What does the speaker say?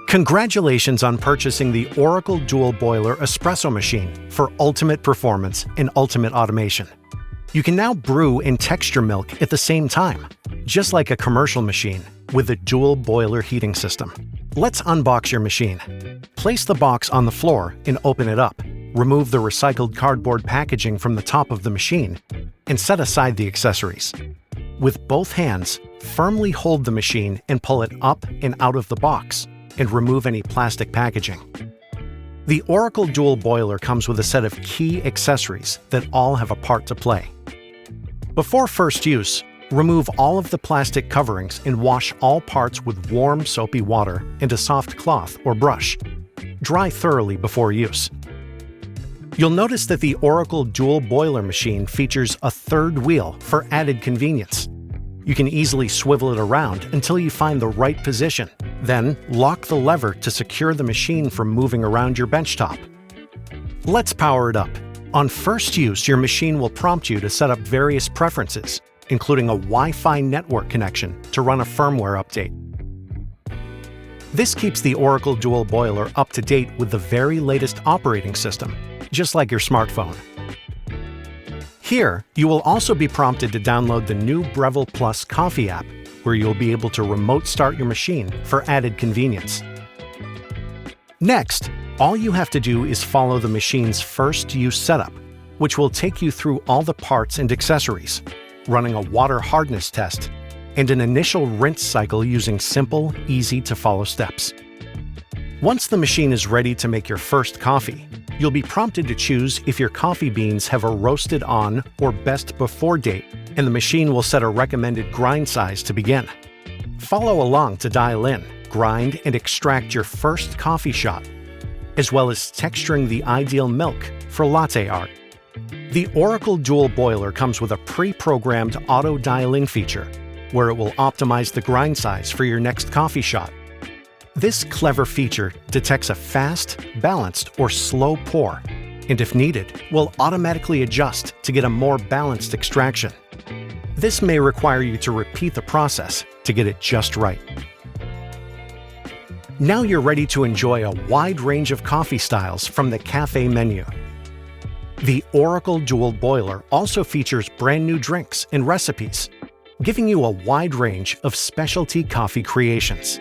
Congratulations on purchasing the Oracle Dual Boiler Espresso Machine for ultimate performance and ultimate automation. You can now brew and texture milk at the same time, just like a commercial machine with a dual boiler heating system. Let's unbox your machine. Place the box on the floor and open it up. Remove the recycled cardboard packaging from the top of the machine and set aside the accessories. With both hands, firmly hold the machine and pull it up and out of the box, and remove any plastic packaging. The Oracle Dual Boiler comes with a set of key accessories that all have a part to play. Before first use, remove all of the plastic coverings and wash all parts with warm, soapy water and a soft cloth or brush. Dry thoroughly before use. You'll notice that the Oracle Dual Boiler machine features a third wheel for added convenience. You can easily swivel it around until you find the right position. Then, lock the lever to secure the machine from moving around your benchtop. Let's power it up. On first use, your machine will prompt you to set up various preferences, including a Wi-Fi network connection to run a firmware update. This keeps the Oracle Dual Boiler up to date with the very latest operating system, just like your smartphone. Here, you will also be prompted to download the new Breville Plus Coffee app, where you'll be able to remote start your machine for added convenience. Next, all you have to do is follow the machine's first use setup, which will take you through all the parts and accessories, running a water hardness test, and an initial rinse cycle using simple, easy-to-follow steps. Once the machine is ready to make your first coffee, you'll be prompted to choose if your coffee beans have a roasted on or best before date, and the machine will set a recommended grind size to begin. Follow along to dial in, grind, and extract your first coffee shot, as well as texturing the ideal milk for latte art. The Oracle Dual Boiler comes with a pre-programmed auto-dial-in feature, where it will optimize the grind size for your next coffee shot. This clever feature detects a fast, balanced, or slow pour, and if needed, will automatically adjust to get a more balanced extraction. This may require you to repeat the process to get it just right. Now you're ready to enjoy a wide range of coffee styles from the cafe menu. The Oracle Dual Boiler also features brand new drinks and recipes, giving you a wide range of specialty coffee creations.